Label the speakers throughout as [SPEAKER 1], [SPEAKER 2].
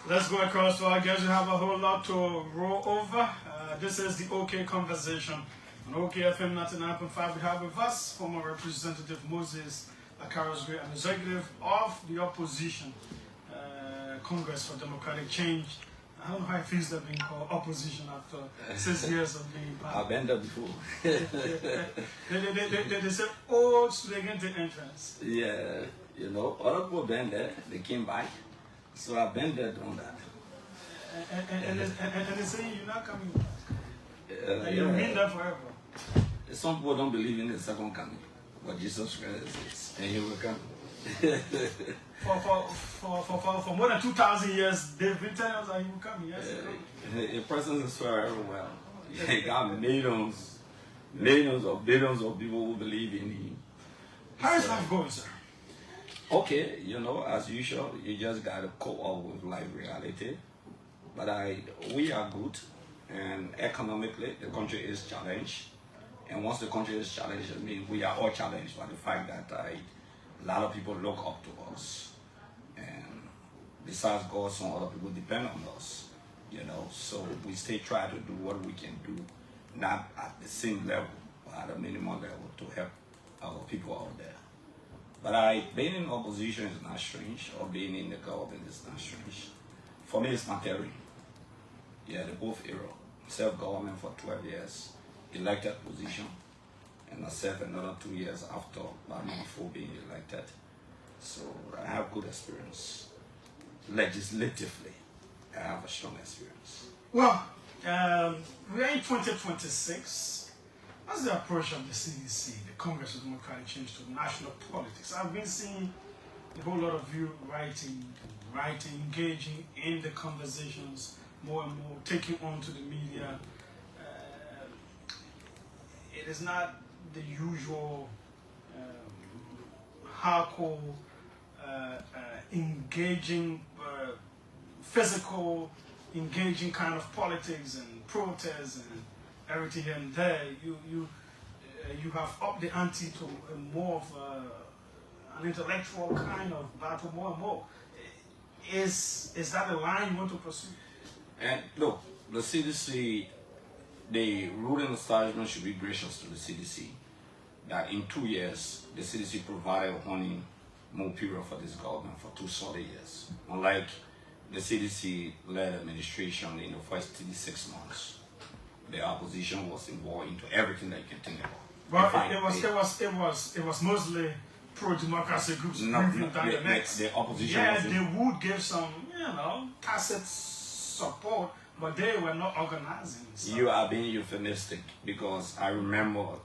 [SPEAKER 1] Let's go across to our guests. We have a whole lot to roll over. This is the OK Conversation on OK FM 99.5. We have with us former Representative Moses Acarous Gray, an executive of the opposition, Congress for Democratic Change. I don't know how it feels that being called opposition after 6 years of being part.
[SPEAKER 2] I've been there before.
[SPEAKER 1] They said, oh, so they get the entrance.
[SPEAKER 2] Yeah, you know, other people been there, they came back. So I've been there doing that.
[SPEAKER 1] And they say you're not coming back. You've been there forever.
[SPEAKER 2] Some people don't believe in the second coming, but Jesus Christ is, and he will come.
[SPEAKER 1] For more than 2,000 years, they've been telling us that he will come. Yes,
[SPEAKER 2] His presence is forever. Well, he got millions of billions of people who believe in him.
[SPEAKER 1] How is life going, sir?
[SPEAKER 2] Okay, you know, as usual, you just gotta cope up with life reality. But we are good, and economically, the country is challenged. And once the country is challenged, I mean, we are all challenged by the fact that a lot of people look up to us. And besides God, some other people depend on us, you know. So we still try to do what we can do, not at the same level, but at a minimum level to help our people out there. But being in opposition is not strange, or being in the government is not strange. For me, it's material. Yeah, they both era. Self-government for 12 years, elected position, and I served another 2 years after, but not before being elected. So I have good experience. Legislatively, I have a strong experience.
[SPEAKER 1] Well, we're in 2026. What's the approach of the CDC, the Congress for Democratic Change, to national politics? I've been seeing a whole lot of you writing, engaging in the conversations more and more, taking on to the media. It is not the usual hardcore, engaging, physical, engaging kind of politics and protests and everything here and there. You have upped the ante to more of an intellectual kind of battle, more and more. Is that a line you want to pursue?
[SPEAKER 2] And look, the CDC, the ruling establishment should be gracious to the CDC. That in 2 years, the CDC provided only more period for this government for 2 solid years. Unlike the CDC-led administration in the first 36 months, the opposition was involved into everything that you can think about.
[SPEAKER 1] Well, it was mostly pro-democracy groups moving down the necks.
[SPEAKER 2] The opposition.
[SPEAKER 1] Yeah, they would give some, tacit support, but they were not organizing. So.
[SPEAKER 2] You are being euphemistic, because I remember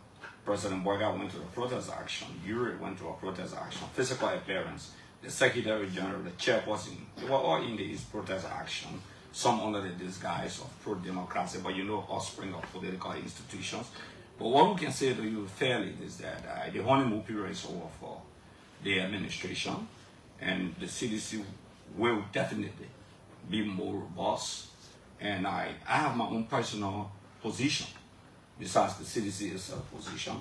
[SPEAKER 2] President Boakai went to a protest action. Yuri went to a protest action. Physical appearance. The Secretary General, the chairperson, they were all in this protest action. Some under the disguise of pro-democracy, but offspring of political institutions. But what we can say to you fairly is that the honeymoon period is over for the administration, and the CDC will definitely be more robust. And I have my own personal position, besides the CDC is a position.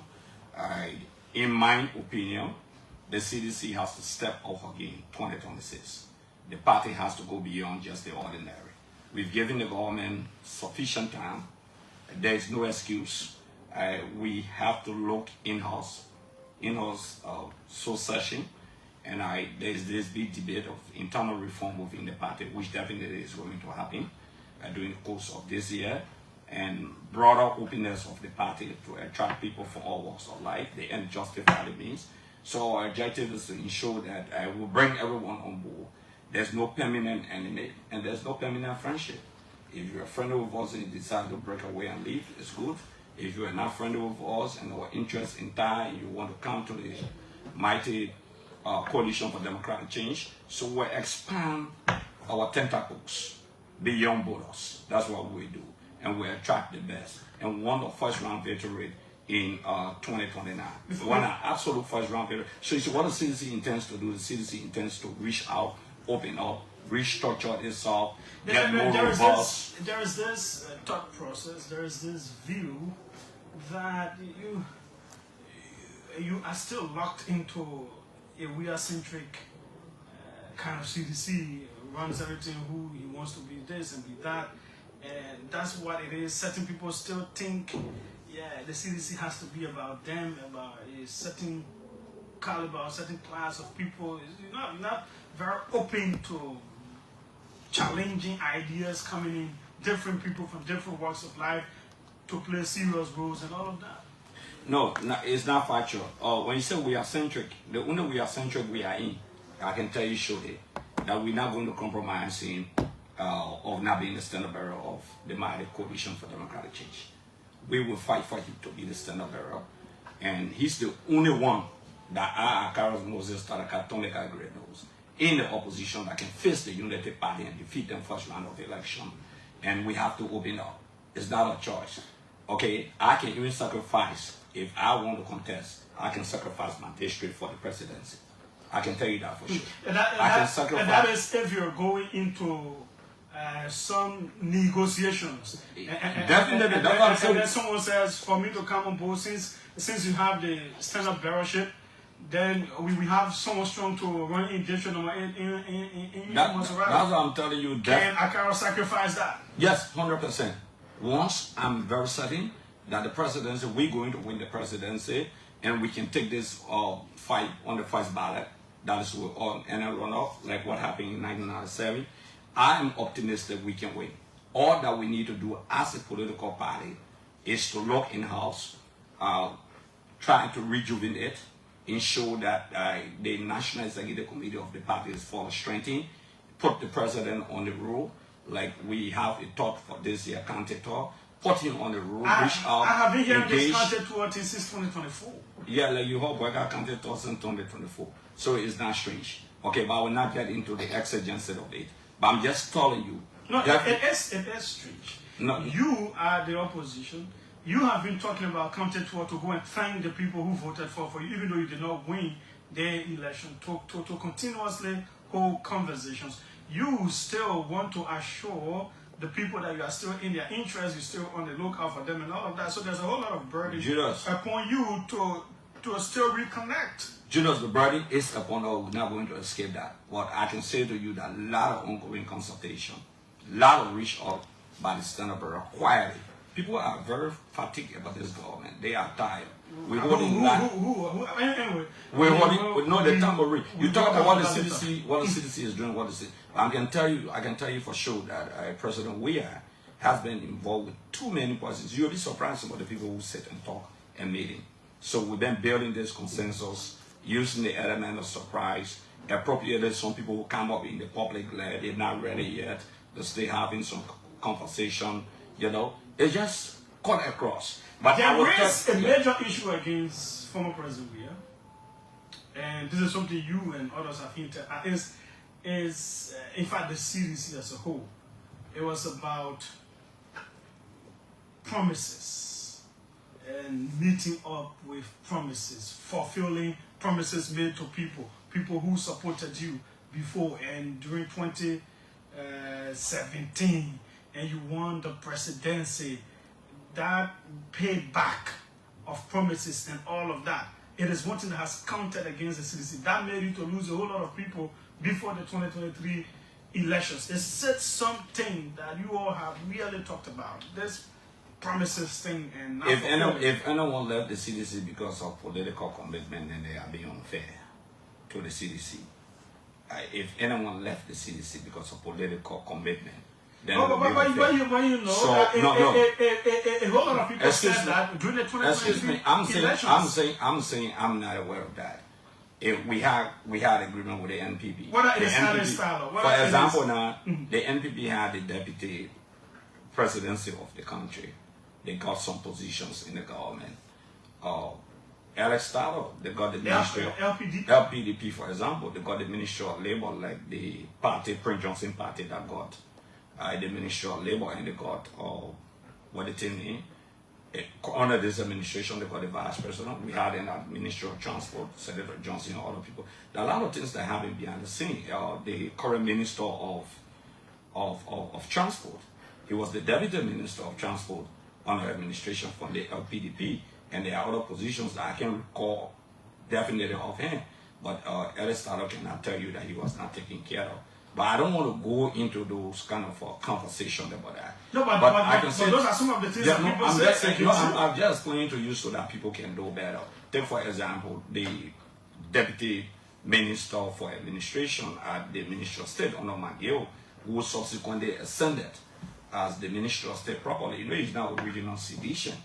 [SPEAKER 2] In my opinion, the CDC has to step up again 2026. The party has to go beyond just the ordinary. We've given the government sufficient time. There is no excuse. We have to look in-house succession, and there is this big debate of internal reform within the party, which definitely is going to happen during the course of this year, and broader openness of the party to attract people from all walks of life. The end justify the means. So our objective is to ensure that we'll bring everyone on board. There's no permanent enemy, and there's no permanent friendship. If you're a friend of us and you decide to break away and leave, it's good. If you're not friendly with us and our interests in time, you want to come to the mighty coalition for democratic change, so we'll expand our tentacles beyond borders. That's what we do, and we attract the best. And we want the first round victory in 2029. We want an absolute first round victory. So you see what the CDC intends to do. The CDC intends to reach out, open up, restructure itself, get more robust.
[SPEAKER 1] There is this thought process, there is this view that you are still locked into a Weah-centric kind of CDC runs everything, who he wants to be this and be that. And that's what it is. Certain people still think, yeah, the CDC has to be about them, about a certain caliber, a certain class of people. You're not very open to challenging ideas coming in, different people from different walks of life to play serious roles and all of that.
[SPEAKER 2] No, it's not factual. When you say we are centric, the only we are centric we are in, I can tell you surely that we're not going to compromise in of not being the standard bearer of the Mighty Coalition for Democratic Change. We will fight for him to be the standard bearer, and he's the only one that Acarous Moses Gray knows in the opposition that can face the United Party and defeat them first round of the election. And we have to open up. It's not a choice. Okay, I can even sacrifice, if I want to contest, I can sacrifice my district for the presidency. I can tell you that for sure.
[SPEAKER 1] And that is if you're going into some negotiations.
[SPEAKER 2] Definitely, that's what I'm saying.
[SPEAKER 1] And then someone says, for me to come on board, since you have the stand-up bearership, then we have someone strong to run in district number 8 in
[SPEAKER 2] That's what I'm telling you.
[SPEAKER 1] Can Acarous sacrifice that?
[SPEAKER 2] Yes, 100%. Once I'm very certain that the presidency, we're going to win the presidency, and we can take this fight on the first ballot, that is on a runoff, like what happened in 1997, I'm optimistic we can win. All that we need to do as a political party is to look in-house, try to rejuvenate, ensure that the National Executive Committee of the party is fully strengthened, put the president on the roll, like we have a thought for this year, county tour, put him on the roll, reach out,
[SPEAKER 1] I have been hearing
[SPEAKER 2] engage.
[SPEAKER 1] this county tour since 2024.
[SPEAKER 2] Yeah, like you have Boakai county tour since 2024. So it's not strange. Okay, but I will not get into the exigency of it. But I'm just telling you.
[SPEAKER 1] No, it is strange.
[SPEAKER 2] No.
[SPEAKER 1] You are the opposition. You have been talking about county tour to go and thank the people who voted for you, even though you did not win their election, to continuously hold conversations. You still want to assure the people that you are still in their interest, you're still on the lookout for them and all of that. So there's a whole lot of burden upon you to still reconnect.
[SPEAKER 2] Julius, the burden is upon us. We're not going to escape that. What I can say to you that a lot of ongoing consultation, a lot of reach out by the standard bearer quietly. People are very fatigued about this government. They are tired. We're holding
[SPEAKER 1] anyway.
[SPEAKER 2] We're holding no the tambourine. You talk about what the CDC is doing, I can tell you for sure that President Weah has been involved with too many persons. You'll be surprised about the people who sit and talk and meeting. So we've been building this consensus, using the element of surprise. Appropriately, some people who come up in the public, they're not ready yet. They're still having some conversation, you know. It's just cut across. But
[SPEAKER 1] there is a major issue against former President Weah, and this is something you and others have hinted at, is in fact the CDC as a whole. It was about promises and meeting up with promises, fulfilling promises made to people who supported you before and during 2017, and you won the presidency. That payback of promises and all of that, it is one thing that has counted against the CDC. That made you to lose a whole lot of people before the 2023 elections. Is it something that you all have really talked about, this promises thing? And
[SPEAKER 2] if anyone left the CDC because of political commitment, then they are being unfair to the CDC. If anyone left the CDC because of political commitment, then
[SPEAKER 1] you know,
[SPEAKER 2] so,
[SPEAKER 1] a whole lot of people said that during the 2023
[SPEAKER 2] excuse me, I'm saying I'm not aware of that. If we had agreement with the NPP.
[SPEAKER 1] What is NPP,
[SPEAKER 2] for example, now the NPP had the deputy presidency of the country. They got some positions in the government. Alex Stalo, they got the Ministry of LPDP, for example, they got the Ministry of Labor, like the party, Prince Johnson party that got the Ministry of Labor, and they got what the thing is. Under this administration, they got the Vice President. We had in that Ministry of Transport, Senator Johnson and other people. There are a lot of things that happen behind the scene. The current Minister of Transport, he was the Deputy Minister of Transport under administration from the LPDP, and there are other positions that I can recall definitely offhand. But Alex Stalo cannot tell you that he was not taken care of. But I don't want to go into those kind of conversations about that.
[SPEAKER 1] No, but
[SPEAKER 2] I can say
[SPEAKER 1] those are some of the things that people
[SPEAKER 2] I'm
[SPEAKER 1] say.
[SPEAKER 2] just saying, I'm just explaining to you so that people can know better. Take, for example, the Deputy Minister for Administration at the Ministry of State, Hon. Magio, who subsequently ascended as the Minister of State properly. You know, he's now a regional division.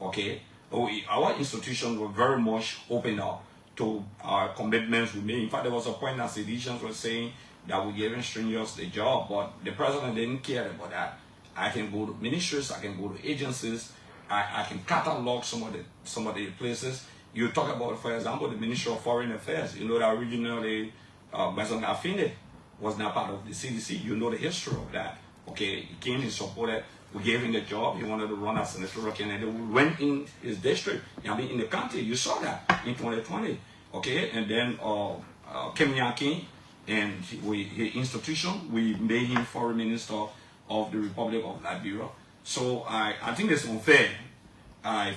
[SPEAKER 2] Okay? Our institutions were very much open up to our commitments we made. In fact, there was a point that seditions were saying that we're giving strangers the job, but the president didn't care about that. I can go to ministries, I can go to agencies, I can catalog some of the places. You talk about, for example, the Ministry of Foreign Affairs. You know that originally President Afine was not part of the CDC. You know the history of that. Okay, he came, he supported, we gave him the job, he wanted to run as senatorial candidate. We went in his district, I mean in the country, you saw that in 2020. Okay, and then Kim Yakin and his institution, we made him foreign minister of the Republic of Liberia. So I think it's unfair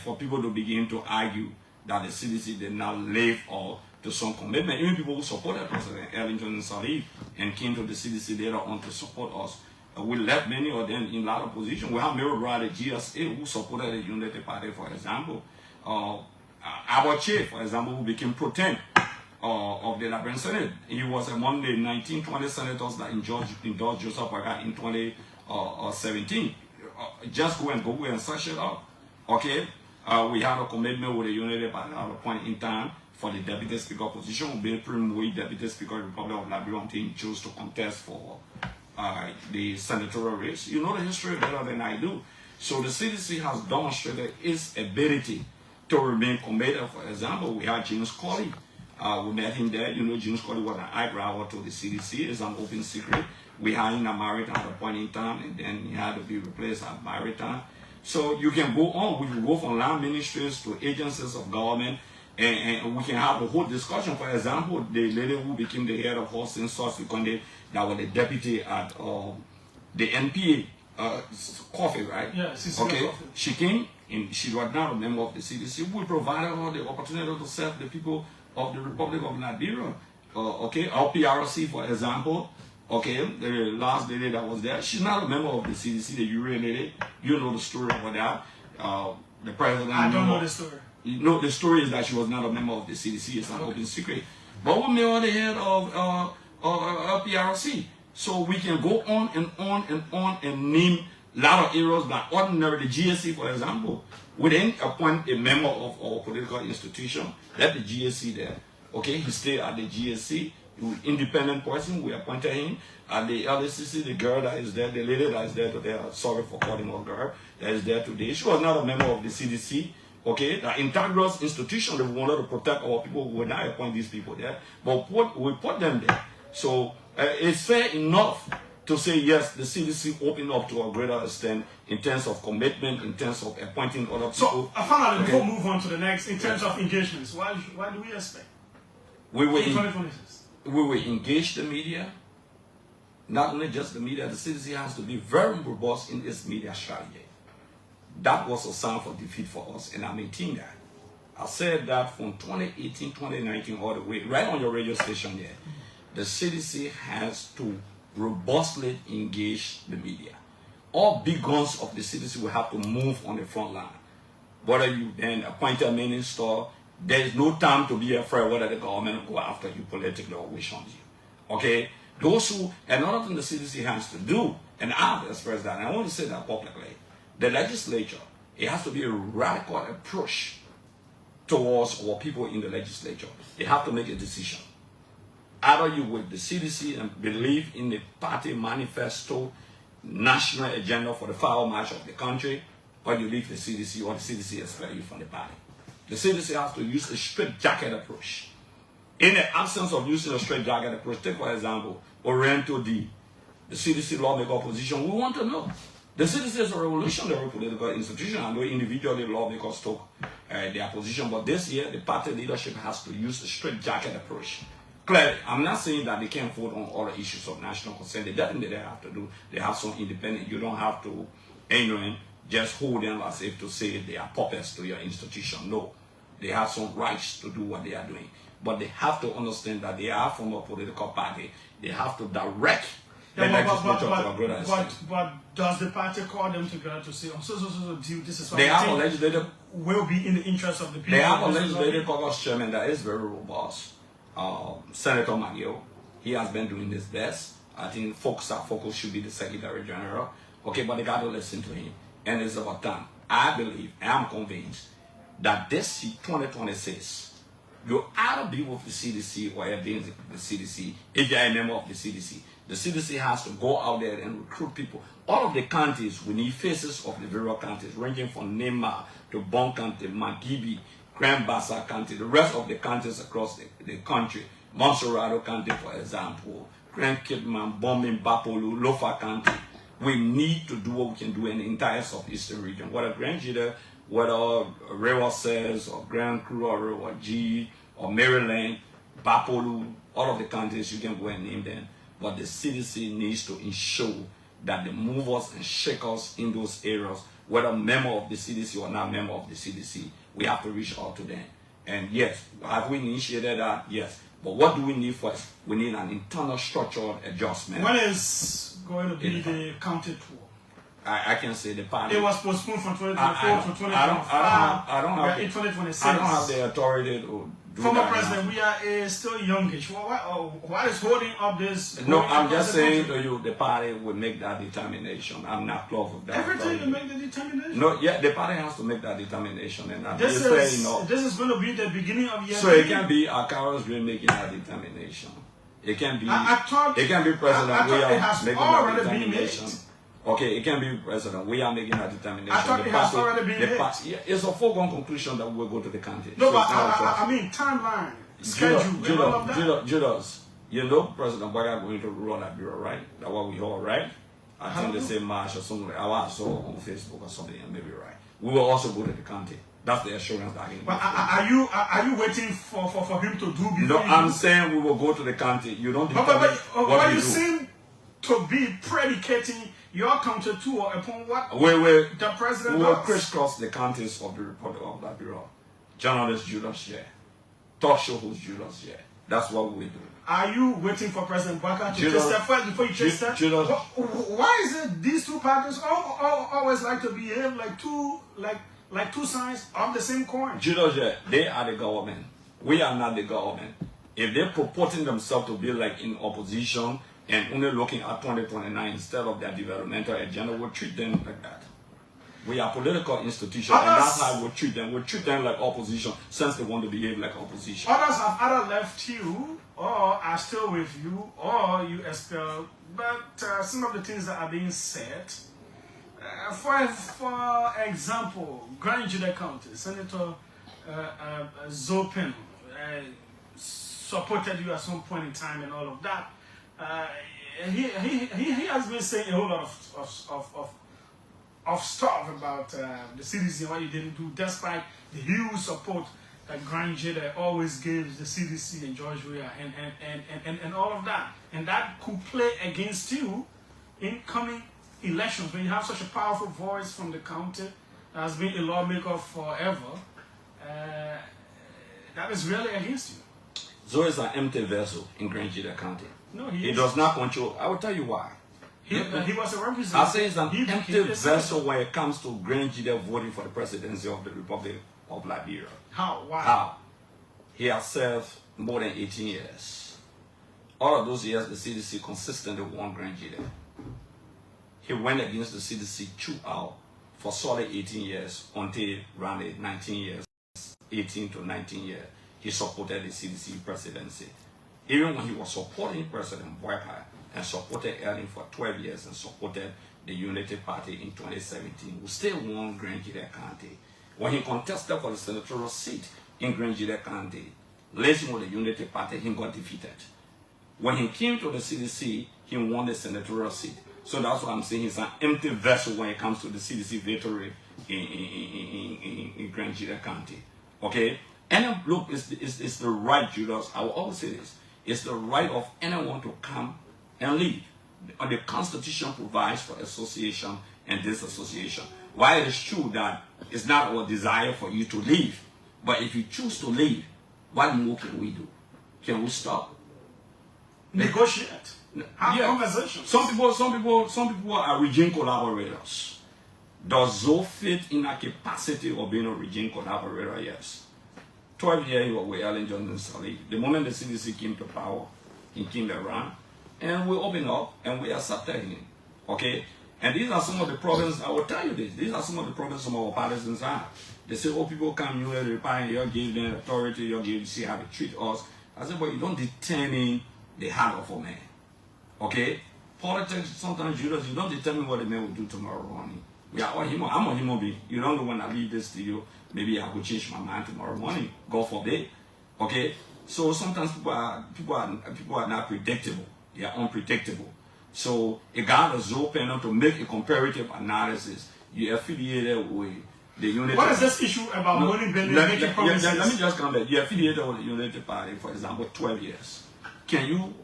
[SPEAKER 2] for people to begin to argue that the CDC did not live up to some commitment. Even people who supported President Ellington Sirleaf and came to the CDC later on to support us. We left many of them in a lot of positions. We have Mary Brother GSA who supported the United Party, for example. Abache, for example, who became pro tem of the Liberian Senate. He was among the 1920 senators that endorsed Joseph Boakai in 2017. Just go and search it up. Okay? We had a commitment with the United Party at a point in time for the Deputy Speaker position. We made Deputy Speaker of the Republic of Liberia until he chose to contest for the senatorial race. You know the history better than I do. So the CDC has demonstrated its ability to remain committed. For example, we had James Colley. We met him there. You know, James Colley was an eyebrow to the CDC. It's an open secret. We had him at Maritime at a point in time, and then he had to be replaced at Maritime. So you can go on. We can go from land ministries to agencies of government, and we can have a whole discussion. For example, the lady who became the head of Hosting Source Conde, that was the deputy at the NPA coffee, right?
[SPEAKER 1] Yeah,
[SPEAKER 2] okay.
[SPEAKER 1] Coffee.
[SPEAKER 2] She came, and she was not a member of the CDC. We provided her the opportunity to serve the people of the Republic of Liberia. Okay, our PRC, for example. Okay, the last lady that was there, she's not a member of the CDC, the Urian lady. You know the story about that. The president.
[SPEAKER 1] I don't know the story.
[SPEAKER 2] You know, the story is that she was not a member of the CDC. It's an open secret. But we made her the head of PRC. So we can go on and on and on and name a lot of areas that ordinarily, the GSC, for example, we didn't appoint a member of our political institution. Let the GSC there. Okay, he stayed at the GSC. Independent person, we appointed him. At the LSCC, the girl that is there, the lady that is there today, sorry for calling her girl, that is there today. She was not a member of the CDC. Okay, the integrous institution that we wanted to protect our people, we would not appoint these people there, but we put them there. So it's fair enough to say yes, the CDC opened up to a greater extent in terms of commitment, in terms of appointing other people.
[SPEAKER 1] So finally, before we move on to the next, in terms of engagements, why do we expect?
[SPEAKER 2] We will
[SPEAKER 1] 2026.
[SPEAKER 2] We will engage the media, not only just the media. The CDC has to be very robust in its media strategy. That was a sign for defeat for us, and I maintain that. I said that from 2018, 2019, all the way, right on your radio station there. The CDC has to robustly engage the media. All big guns of the CDC will have to move on the front line. Whether you then appoint a minister, there is no time to be afraid whether the government will go after you politically or wish on you. Okay? Those who, another thing the CDC has to do, and I've expressed that, and I want to say that publicly, the legislature, it has to be a radical approach towards our people in the legislature. They have to make a decision. Either you with the CDC and believe in the party manifesto, national agenda for the final march of the country, or you leave the CDC, or the CDC expel you from the party. The CDC has to use a straitjacket approach. In the absence of using a straitjacket approach, take for example, Oriental D, the CDC lawmaker position, we want to know. The CDC is a revolutionary political institution. I know individually lawmakers took their position, but this year the party leadership has to use a straitjacket approach. Clearly, I'm not saying that they can't vote on all the issues of national concern. They definitely have to do. They have some independent. You don't have to, just hold them as if to say they are puppets to your institution. No, they have some rights to do what they are doing. But they have to understand that they are from a political party. They have to direct the legislature to agree that.
[SPEAKER 1] But does the party call them together to say, so deal, this is what
[SPEAKER 2] they have a legislative
[SPEAKER 1] will be in the interest of the people?
[SPEAKER 2] They have a legislative caucus chairman that is very robust. Senator Magio, he has been doing his best. I think Focus should be the Secretary General. Okay, but they got to listen to him. And it's about time. I believe, I'm convinced, that this 2026, you either be with the CDC or against the CDC if you're a member of the CDC. The CDC has to go out there and recruit people. All of the counties, we need faces of the various counties, ranging from Nema to Bon County, Magibi, Grand Bassa County, the rest of the counties across the country. Monserrado County, for example, Grand Kidman, Bombing, Bapolu, Lofa County. We need to do what we can do in the entire southeastern region. Whether Grand Jida, whether Rewa says, or Grand Kru, or G, or Maryland, Bapolu, all of the counties, you can go and name them. But the CDC needs to ensure that the movers and shakers in those areas, whether member of the CDC or not member of the CDC, we have to reach out to them. And yes, have we initiated that? Yes. But what do we need first? We need an internal structural adjustment.
[SPEAKER 1] When is going to be the county tour?
[SPEAKER 2] I can say the party.
[SPEAKER 1] It was postponed from 2024 to 2025.
[SPEAKER 2] I don't have
[SPEAKER 1] in 2026.
[SPEAKER 2] I don't have the authority to do
[SPEAKER 1] Former
[SPEAKER 2] that
[SPEAKER 1] President Weah is still youngish. What is holding up this?
[SPEAKER 2] No, I'm just saying to you, the party will make that determination. I'm not close with that.
[SPEAKER 1] Every time you make the determination?
[SPEAKER 2] No, yeah, the party has to make that determination. And
[SPEAKER 1] this is going to be the beginning of year.
[SPEAKER 2] So it can be Acarous Moses making that determination. It can be. It can be President Weah making that determination. Okay, it can be President Weah making that determination.
[SPEAKER 1] I thought it has already been made.
[SPEAKER 2] Yeah, it's a foregone conclusion that we'll go to the county.
[SPEAKER 1] No, so but I mean timeline, schedule,
[SPEAKER 2] Julius, you know President Boakai going to run that bureau, right? That's what we heard, right? I think they say March or something. I saw on Facebook or something, and maybe right. We will also go to the county. That's the assurance that I can give.
[SPEAKER 1] But are you waiting for him to do before?
[SPEAKER 2] No, I'm saying we will go to the county. You don't.
[SPEAKER 1] But you seem to be predicating your counter tour upon what the president
[SPEAKER 2] we will
[SPEAKER 1] does.
[SPEAKER 2] crisscross the counties of the Republic of Liberia. Journalist Julius Jeh, talk show host Julius Jeh. That's what we do.
[SPEAKER 1] Are you waiting for President Boakai to take step first before you take step? Why is it these two parties always like to behave like two sides of the same coin?
[SPEAKER 2] Julius Jeh, they are the government. We are not the government. If they're purporting themselves to be like in opposition and only looking at 2029 instead of their developmental agenda, we'll treat them like that. We are political institutions, and that's how we'll treat them. We'll treat them like opposition since they want to behave like opposition.
[SPEAKER 1] Others have either left you, or are still with you, or you expelled. But some of the things that are being said, for example, Grand Jida County, Senator Zopin supported you at some point in time and all of that. He has been saying a whole lot of stuff about the CDC and what you didn't do, despite the huge support that Grand Jida always gives the CDC and George Weah and all of that. And that could play against you in coming elections when you have such a powerful voice from the county that has been a lawmaker forever. That is really against you.
[SPEAKER 2] Zoe is an empty vessel in Grand Jida County.
[SPEAKER 1] No,
[SPEAKER 2] he does not control. I will tell you why.
[SPEAKER 1] He was a representative.
[SPEAKER 2] I say it's an empty vessel when it comes to Grand Jida voting for the presidency of the Republic of Liberia.
[SPEAKER 1] How? Why?
[SPEAKER 2] How? He has served more than 18 years. All of those years, the CDC consistently won Grand Jida. He went against the CDC throughout for solid 18 years until around 19 years, 18 to 19 years. He supported the CDC presidency. Even when he was supporting President Boakai and supported Erling for 12 years and supported the Unity Party in 2017, we still won Grand Jida County. When he contested for the senatorial seat in Grand Jida County, listening with the Unity Party, he got defeated. When he came to the CDC, he won the senatorial seat. So that's what I'm saying. He's an empty vessel when it comes to the CDC victory in Grand Jida County. Okay? And look, it's the right, Julius. I will always say this. It's the right of anyone to come and leave. The Constitution provides for association and disassociation. While it is true that it's not our desire for you to leave, but if you choose to leave, what more can we do? Can we stop?
[SPEAKER 1] negotiate. Have conversations.
[SPEAKER 2] Some people are regime collaborators. Does Zoe fit in a capacity of being a regime collaborator? Yes. 12 years ago, we Ellen Johnson Sally. The moment the CDC came to power, he came around, and we opened up and we accepted him. Okay? And these are some of the problems, I will tell you this, these are some of the problems some of our partisans have. They say, oh, people come, you reply, you give them authority, you give, see how they treat us. I said, but you don't determine the heart of a man. Okay? Politics, sometimes you don't determine what the man will do tomorrow morning. We are all human. I'm a human being. You don't know when I leave this studio, maybe I will change my mind tomorrow morning. God forbid. Okay? So sometimes people are not predictable. They are unpredictable. So a guy is open to make a comparative analysis. You affiliated with the Unity.
[SPEAKER 1] What is this issue about money being making promises?
[SPEAKER 2] Let me just come back. You affiliated with the Unity Party, for example, 12 years. Can you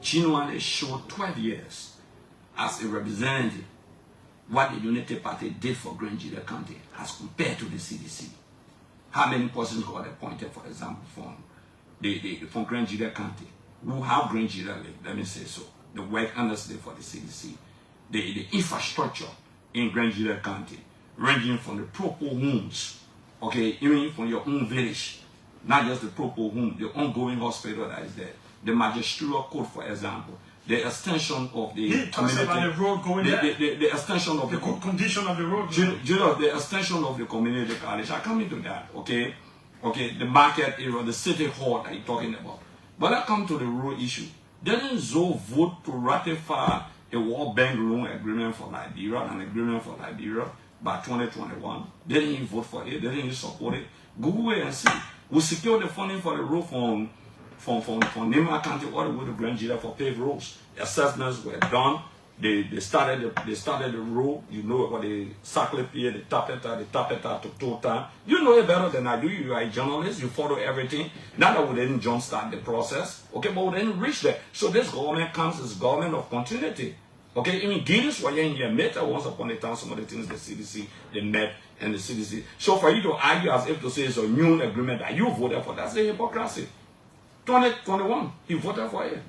[SPEAKER 2] genuinely show 12 years as a representative what the Unity Party did for Grand Judah County as compared to the CDC? How many persons got appointed, for example, from Grand Judah County who have Grand Judah, let me say so, the work honestly for the CDC, the infrastructure in Grand Judah County, ranging from the proper homes, okay, even from your own village, not just the proper home, the ongoing hospital that is there, the magisterial code, for example, the extension of the
[SPEAKER 1] community, about the road going there,
[SPEAKER 2] the extension of the
[SPEAKER 1] good condition of the road,
[SPEAKER 2] the extension of the community college. I come into that, okay, the market area, the city hall that you're talking about. But I come to the road issue. Didn't Zoe vote to ratify a World Bank loan agreement for Liberia, an agreement for Liberia by 2021? Didn't he vote for it? Didn't he support it? Google it and see. We secured the funding for the road from Nema County all the way to Grand Judah for paved roads. The assessments were done. They started the road. You know what the circle pier, the tapeta to total. You know it better than I do. You are a journalist. You follow everything. Not that we didn't jumpstart the process. Okay, but we didn't reach there. So this government comes as government of continuity. Okay, I mean, Guinness were in here met once upon a time some of the things the CDC, they met and the CDC. So for you to argue as if to say it's a new agreement that you voted for, that's the hypocrisy. 2021, he voted for it.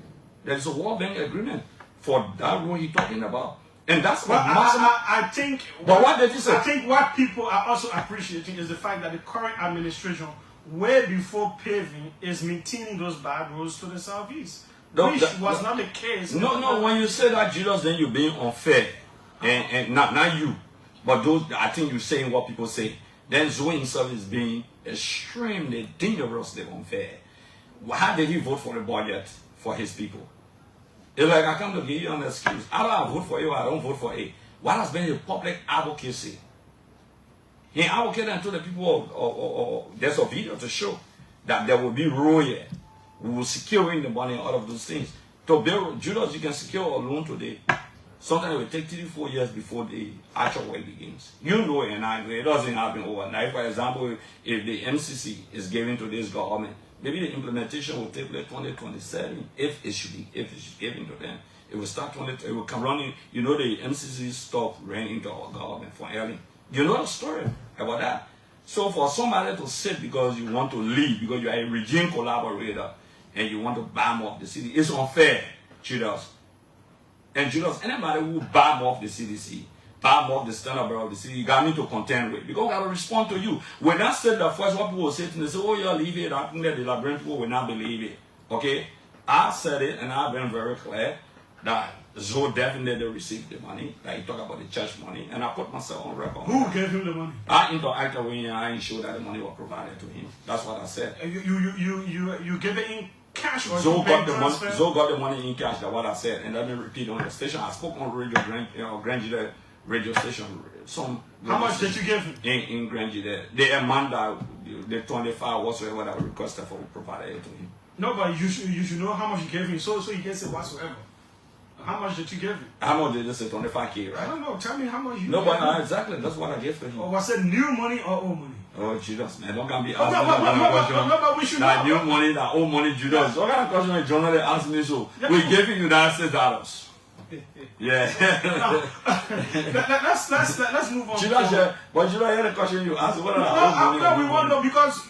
[SPEAKER 2] There is a World Bank agreement for that road he's talking about. And that's what
[SPEAKER 1] I think.
[SPEAKER 2] But what did you say?
[SPEAKER 1] I think what people are also appreciating is the fact that the current administration, way before paving, is maintaining those bad roads to the southeast. Which was not the case.
[SPEAKER 2] No, when you say that, Julius, then you're being unfair. And not you. But those, I think you're saying what people say. Then Zoe himself is being extremely dangerously unfair. How did he vote for the budget for his people? It's like, I come to give you an excuse. Either I vote for you or I don't vote for A. What has been the public advocacy? He advocated until the people, there's a video to show that there will be royal. We will securing the money, all of those things. To build, Julius, you can secure a loan today. Sometimes it will take 3-4 years before the actual work begins. You know it and I know it doesn't happen overnight. For example, if the MCC is given to this government, maybe the implementation will take place 2027 if it should be given to them. It will start it will come running. You know the MCC stuff ran into our government for early. You know the story about that. So for somebody to sit because you want to leave, because you are a regime collaborator and you want to bomb off the city, it's unfair, Julius. And Julius, anybody who bomb off the CDC, bomb off the standard of the city, you got me to contend with. Because I got to respond to you. When I said that first, what people will say to me, they say, oh, you're leaving it. I think that the Liberian people will not believe it. Okay? I said it, and I've been very clear that Zoe definitely received the money. Like he talked about the church money, and I put myself on record.
[SPEAKER 1] Who gave him the money?
[SPEAKER 2] I interacted with him. I ensured that the money was provided to him. That's what I said.
[SPEAKER 1] You gave it in cash or
[SPEAKER 2] Zoe got the money. Zoe got the money in cash. That's what I said. And let me repeat on the station. I spoke on Grand Judah radio station.
[SPEAKER 1] How much did you give him?
[SPEAKER 2] In Grand Judah, the amount that the 25 whatsoever that I requested for, we provided it to him.
[SPEAKER 1] No, but you should know how much you gave him, so you can say whatsoever. How much did you give him?
[SPEAKER 2] How much did they say? 25K, right?
[SPEAKER 1] I don't know. Tell me how much you.
[SPEAKER 2] No, but exactly. That's what I gave to him.
[SPEAKER 1] Or was it new money or old money?
[SPEAKER 2] Oh, Judas, man, don't come be
[SPEAKER 1] asking me
[SPEAKER 2] that
[SPEAKER 1] we should
[SPEAKER 2] that
[SPEAKER 1] know.
[SPEAKER 2] new money, that old money, Judas. What kind of question a journalist asked me so? We gave him United States. Yeah.
[SPEAKER 1] Let's move on.
[SPEAKER 2] Judas, but Judas, I had a question you asked. What are
[SPEAKER 1] we want to know because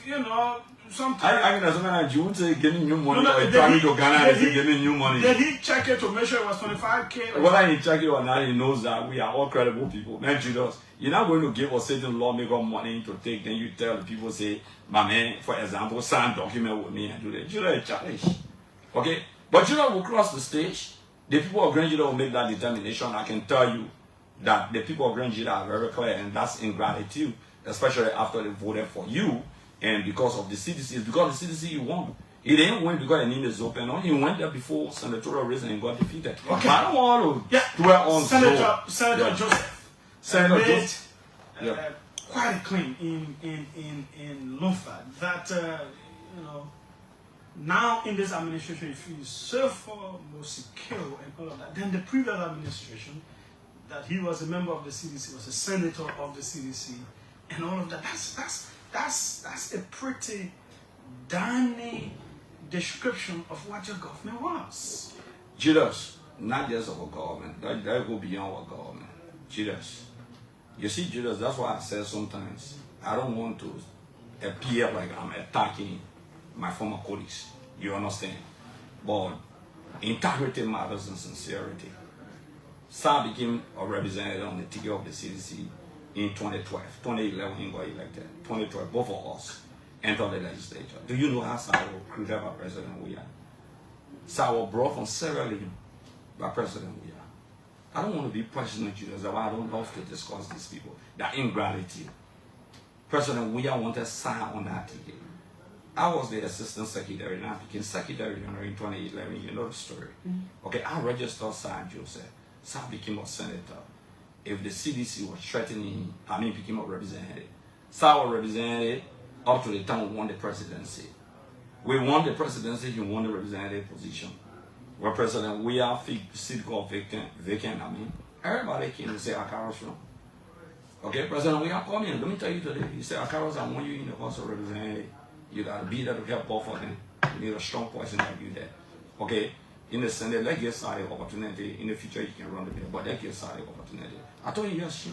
[SPEAKER 1] sometimes.
[SPEAKER 2] You would say getting new money or traveling to Ghana and getting new money.
[SPEAKER 1] Did he check it to make sure it was 25K?
[SPEAKER 2] Whether he check it or not, he knows that we are all credible people. Man, Julius, you're not going to give a certain lawmaker money to take, then you tell the people, say, my man, for example, sign document with me and do that. Julius is challenge. Okay? But Julius will cross the stage. The people of Grand Judah will make that determination. I can tell you that the people of Grand Judah are very clear, and that's ingratitude, especially after they voted for you. And because of the CDC, it's because the CDC you won. He didn't win because the name is open. No, he went there before senatorial race and got defeated.
[SPEAKER 1] Okay.
[SPEAKER 2] But I don't want to dwell on
[SPEAKER 1] Senator Joseph.
[SPEAKER 2] Senator
[SPEAKER 1] made
[SPEAKER 2] Joseph.
[SPEAKER 1] quite a claim in Lufa that now in this administration, if you serve for more secure and all of that, then the previous administration that he was a member of the CDC, was a senator of the CDC, and all of that. That's a pretty damning description of what your government was.
[SPEAKER 2] Julius, not just our government. That go beyond our government. Julius. You see, Julius, that's why I say sometimes I don't want to appear like I'm attacking my former colleagues. You understand? But integrity matters and sincerity. Sir became a representative on the ticket of the CDC in 2012. 2011 he got elected. 2012, both of us entered the legislature. Do you know how Sir was recruited by President Weah? Sir was brought from Sierra Leone by President Weah. I don't want to be President Julius, that's why I don't love to discuss these people. That ingratitude. President Weah wanted Sir on that ticket. I was the assistant secretary, and I became secretary in 2011. You know the story. Okay, I registered Sir Joseph. Sir became a senator. If the CDC was threatening him, became a representative. Sir was represented up to the time we won the presidency. We won the presidency, he won the representative position. Where President Weah seat got vacant, everybody came to say Acarous from. Okay, President Weah called me, and let me tell you today, he said, Acarous, I want you in the House of Representatives. You got to be there to help both of them. You need a strong person like you there. Okay? In the Senate, let's get started opportunity. In the future, you can run the bill, but let's get started opportunity. I told you, yes,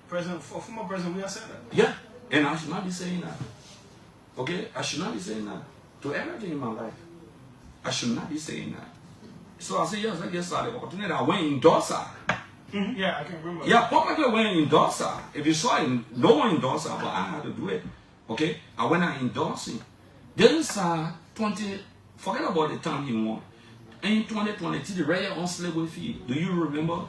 [SPEAKER 1] Former President Weah said that.
[SPEAKER 2] Yeah, and I should not be saying that. Okay? I should not be saying that to everything in my life. I should not be saying that. So I said, yes, let's get started opportunity. I went in Dorsa.
[SPEAKER 1] Yeah, I can remember.
[SPEAKER 2] Yeah, publicly went in Dorsa. If you saw it, no one in Dorsa, but I had to do it. Okay, I went out endorsing. Then forget about the time he won. In 2022, the Reya on slavery fee. Do you remember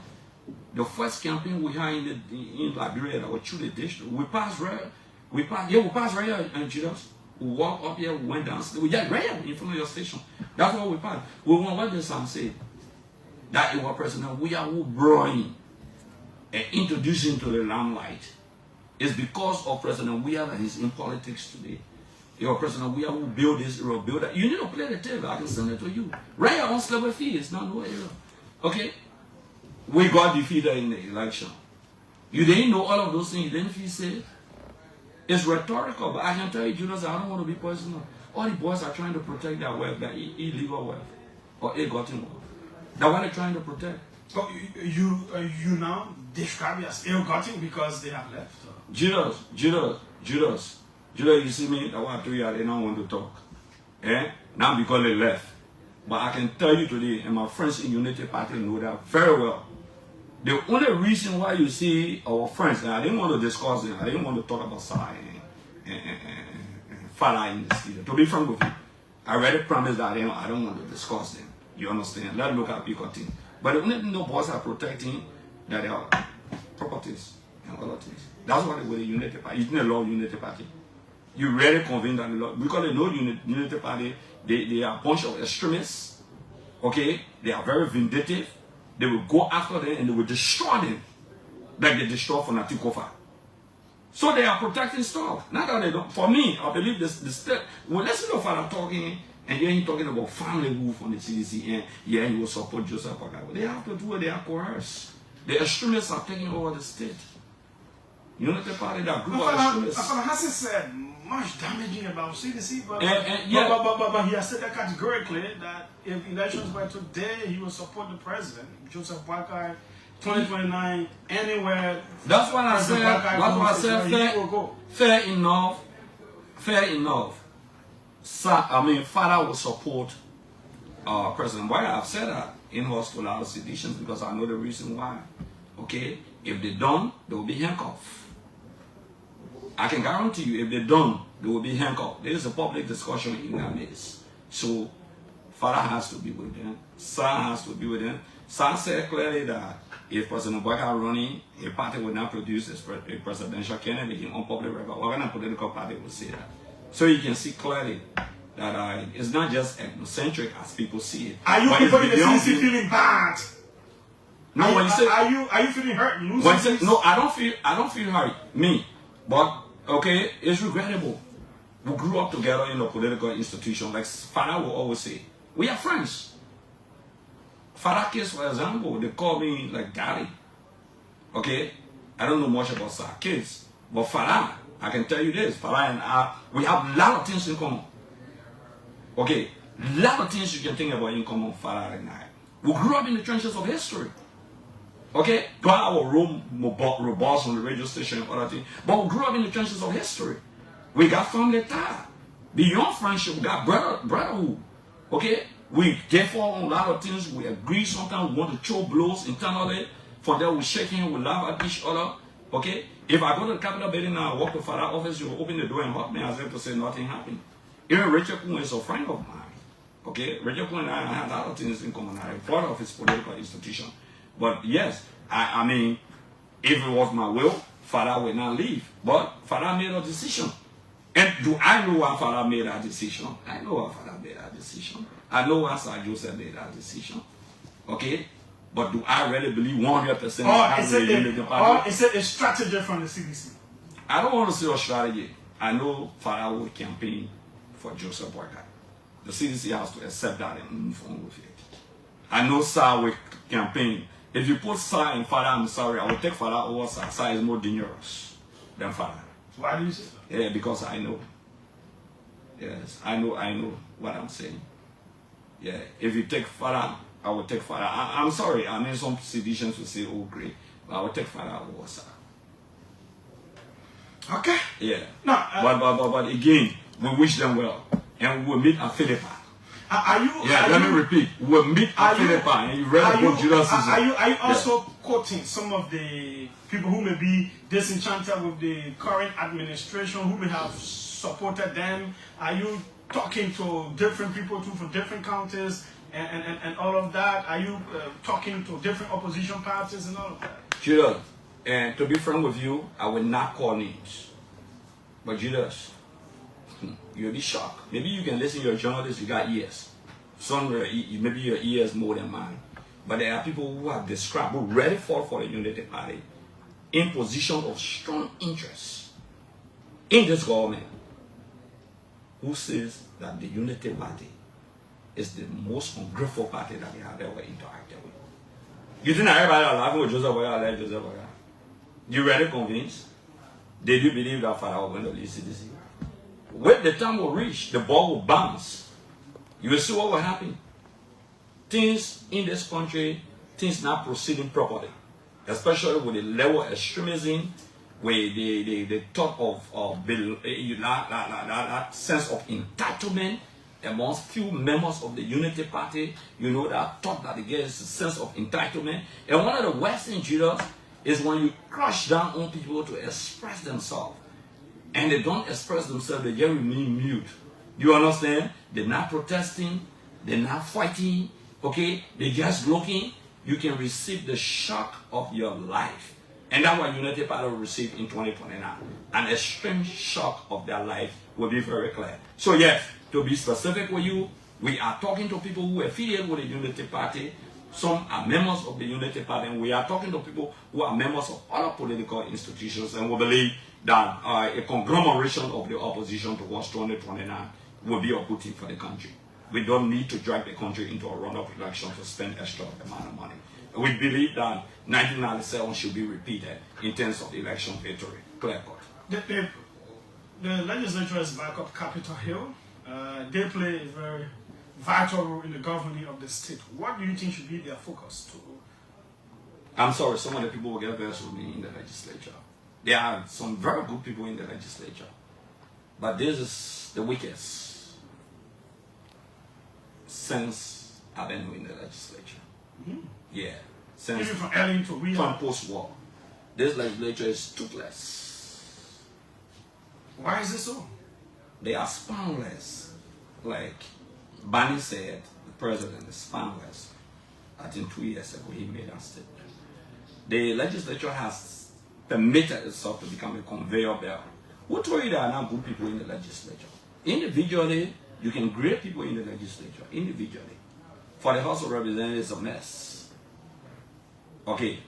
[SPEAKER 2] the first campaign we had in Liberia that was through the district? We passed Reya and Julius. We walked up here, we went down. We got Reya in front of your station. That's what we passed. We want what the son said. That it was President Weah who brought him and introduced him to the limelight. It's because of President Weah that he's in politics today. Your President Weah who built this, will build that. You need to play the tape. I can send it to you. Right on slavery fee. It's not no error. Okay? We got defeated in the election. You didn't know all of those things. You didn't feel safe. It's rhetorical, but I can tell you, Julius, I don't want to be personal. All the boys are trying to protect their wealth, their illegal wealth, or ill-gotten wealth. That's what they're trying to protect.
[SPEAKER 1] But you now describe it as ill-gotten because they have left?
[SPEAKER 2] Julius, you see me? That's why I told you I didn't want to talk. Now because they left. But I can tell you today, and my friends in Unity Party know that very well. The only reason why you see our friends, and I didn't want to discuss it, I didn't want to talk about Salah and Fala in the studio. To be frank with you, I already promised that I don't want to discuss them. You understand? Let's look at Pico thing. But the only thing the boys are protecting that they are properties and other things. That's why they were the Unity Party. It's not a law Unity Party. You rarely convince that the law, because they know Unity Party, they are a bunch of extremists. Okay? They are very vindictive. They will go after them and they will destroy them. Like they destroy Fanatic Kofa. So they are protecting stuff. Not that they don't. For me, I believe the state. Well, let's see the father talking, and here he's talking about family wolf on the CDC, and yeah, he will support Joseph Boakai. They have to do it, they are coerced. The extremists are taking over the state. Unity Party, that group of extremists.
[SPEAKER 1] Hassan said much damaging about CDC, but he has said that categorically that if elections were today, he will support the president, Joseph Boakai, 2029, anywhere.
[SPEAKER 2] That's what I said. Fair enough. Father will support President Weah. I've said that in house to a lot of seditions because I know the reason why. Okay? If they don't, they will be handcuffed. I can guarantee you, if they don't, they will be handcuffed. There is a public discussion in that midst. So, Father has to be with them. Son has to be with them. Son said clearly that if President Boakai running, a party will not produce a presidential candidate on public record. What political party will say that? So you can see clearly that it's not just ethnocentric as people see it.
[SPEAKER 1] Are you people in the CDC feeling bad?
[SPEAKER 2] No, when you say,
[SPEAKER 1] are you feeling hurt?
[SPEAKER 2] When you say, no, I don't feel hurt. Me, but okay, it's regrettable. We grew up together in a political institution. Like Father will always say, we are friends. Father kids, for example, they call me like daddy. Okay, I don't know much about our kids, but Father, I can tell you this: Father and I, we have a lot of things in common. Okay, a lot of things you can think about in common, Father and I. We grew up in the trenches of history. Okay, God our room robust on the radio station and other things, but we grew up in the trenches of history. We got family tie. Beyond friendship, we got brotherhood. Okay, we differ on a lot of things. We agree. Sometimes we want to throw blows internally. For that, we shake hands, we laugh at each other. Okay, if I go to the Capitol building and I walk to Father office, you will open the door and hug me as if to say nothing happened. Even Richard Kuhn is a friend of mine. Okay, Richard Kuhn and I have a lot of things in common. I'm part of his political institution. But yes, I mean, if it was my will, Father would not leave. But Father made a decision. And do I know why Father made that decision? I know why Father made that decision. I know why Sir Joseph made that decision. Okay? But do I really believe 100%
[SPEAKER 1] is it a strategy from the CDC?
[SPEAKER 2] I don't want to say a strategy. I know Father would campaign for Joseph Boakai. The CDC has to accept that and move on with it. I know Sir will campaign. If you put Sir and Father, I'm sorry, I will take Father over Sir. Sir is more dangerous than Father.
[SPEAKER 1] Why do you say that?
[SPEAKER 2] Yeah, because I know. Yes, I know what I'm saying. Yeah, if you take Father, I will take Father. I'm sorry, I mean some seditions will say, oh great, but I will take Father over Sir.
[SPEAKER 1] Okay.
[SPEAKER 2] Yeah.
[SPEAKER 1] No,
[SPEAKER 2] but again, we wish them well, and we'll meet at Philippi. Let me repeat. We'll meet at Philippi, and you read about Julius Jeh.
[SPEAKER 1] Are you also quoting some of the people who may be disenchanted with the current administration, who may have supported them? Are you talking to different people too from different counties and all of that? Are you talking to different opposition parties and all of that?
[SPEAKER 2] Julius, and to be frank with you, I will not call names. But Julius, you'll be shocked. Maybe you can listen, you're a journalist, you got ears. Maybe your ears more than mine. But there are people who have described, who really fought for the Unity Party in position of strong interest in this government, who says that the Unity Party is the most ungrateful party that they have ever interacted with. You think that everybody are laughing with Joseph Boakai, like Joseph Boakai? You really convinced? Did you believe that Father was going to lead CDC? When the time will reach, the ball will bounce. You will see what will happen. Things in this country, things not proceeding properly, especially with the level of extremism, where the thought of that sense of entitlement amongst few members of the Unity Party. You know, that thought that they get is a sense of entitlement. And one of the worst things, Judas, is when you crush down on people to express themselves. And they don't express themselves, they just remain mute. You understand? They're not protesting, they're not fighting, okay? They're just looking. You can receive the shock of your life. And that's what Unity Party will receive in 2029. An extreme shock of their life will be very clear. So yes, to be specific with you, we are talking to people who are affiliated with the Unity Party. Some are members of the Unity Party, and we are talking to people who are members of other political institutions, and we believe that a conglomeration of the opposition towards 2029 will be a good thing for the country. We don't need to drag the country into a runoff election to spend extra amount of money. We believe that 1997 should be repeated in terms of election victory. Clear cut.
[SPEAKER 1] The legislature is back up Capitol Hill. They play a very vital role in the governing of the state. What do you think should be their focus to?
[SPEAKER 2] I'm sorry, some of the people will get versed with me in the legislature. There are some very good people in the legislature. But this is the weakest since I've been in the legislature. Yeah. Since
[SPEAKER 1] Even from early to Weah.
[SPEAKER 2] from post-war. This legislature is toothless.
[SPEAKER 1] Why is it so?
[SPEAKER 2] They are spineless. Like Barney said, the president is spineless. I think 2 years ago he made that statement. The legislature has permitted itself to become a conveyor belt. Who told you there are not good people in the legislature? Individually, you can grade people in the legislature. Individually. For the House of Representatives, it's a mess. Okay.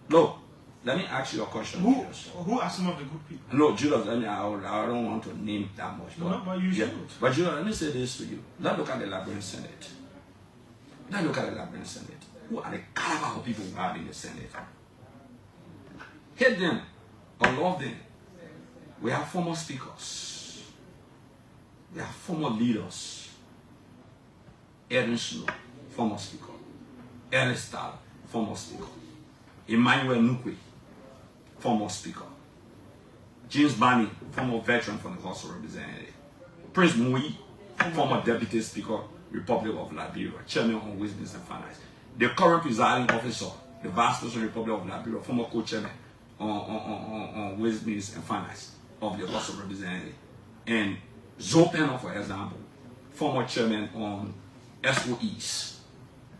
[SPEAKER 2] Look, let me ask you a question.
[SPEAKER 1] Who are some of the good people?
[SPEAKER 2] No, Julius, I don't want to name that much.
[SPEAKER 1] No, but you should.
[SPEAKER 2] But Julius, let me say this to you. Let's look at the Liberian Senate. Let's look at the Liberian Senate. Who are the caliber of people who are in the Senate? Hate them or love them. We have former speakers. We have former leaders. Aaron Snow, former speaker. Ernest Tal, former speaker. Emmanuel Nukwe, former speaker. James Barney, former veteran from the House of Representatives. Prince Moyi, former deputy speaker, Republic of Liberia, chairman on Business and Finance. The current presiding officer, the Vice President Republic of Liberia, former co-chairman on Business and Finance of the House of Representatives. And Zopeno, for example, former chairman on SOEs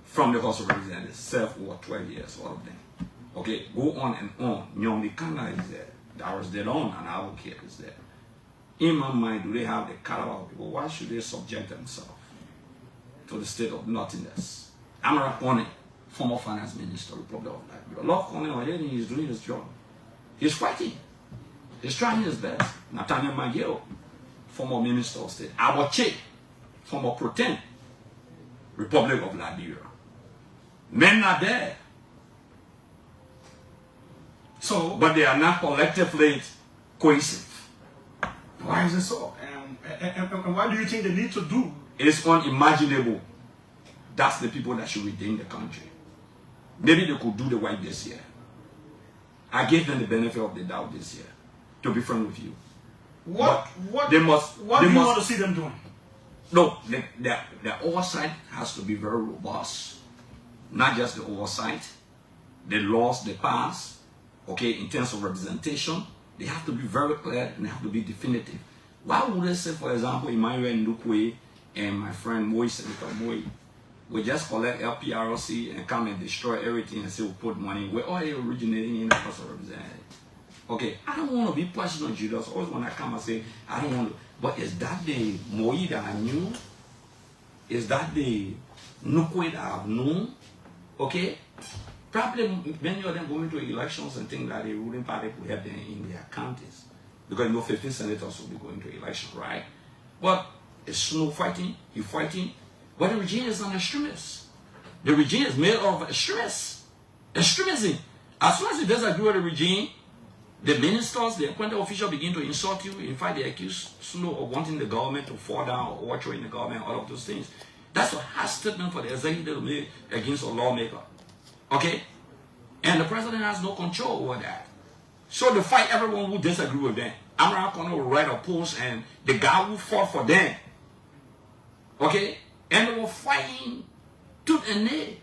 [SPEAKER 2] from the House of Representatives, served for 12 years, all of them. Okay, go on and on. Nyomli Kanga is there. Darius Delon, an advocate, is there. In my mind, do they have the caliber of people? Why should they subject themselves to the state of nothingness? Amara Kone, former finance minister, Republic of Liberia. Lord Kone already is doing his job. He's fighting. He's trying his best. Nathaniel Mageo, former minister of state. Aboche, former pro-tem, Republic of Liberia. Men are there. So, but they are not collectively cohesive.
[SPEAKER 1] Why is it so? And what do you think they need to do?
[SPEAKER 2] It's unimaginable. That's the people that should redeem the country. Maybe they could do the work this year. I gave them the benefit of the doubt this year, to be frank with you.
[SPEAKER 1] What
[SPEAKER 2] do you
[SPEAKER 1] want to see them doing?
[SPEAKER 2] No, the oversight has to be very robust. Not just the oversight, the laws they pass, okay, in terms of representation, they have to be very clear and they have to be definitive. Why would they say, for example, Emmanuel Nukwe and my friend Senator Moy, we just collect LPRC and come and destroy everything and say we put money? We're all originating in the House of Representatives. Okay, I don't want to be personal, Julius. Always when I come and say, I don't want to. But is that the Moy that I knew? Is that the Nukwe that I've known? Okay? Probably many of them going to elections and think that the ruling party could help them in their counties. Because 15 senators will be going to election, right? But it's Snow fighting, he fighting. But the regime is an extremist. The regime is made of extremists. Extremism. As soon as you disagree with the regime, the ministers, the appointed officials begin to insult you. In fact, they accuse Snow of wanting the government to fall down or overthrow the government, all of those things. That's a hard statement for the executive to make against a lawmaker. Okay? And the president has no control over that. So they fight everyone who disagree with them. Amara Kono will write a post and the guy who fought for them. Okay? And they were fighting tooth and nail.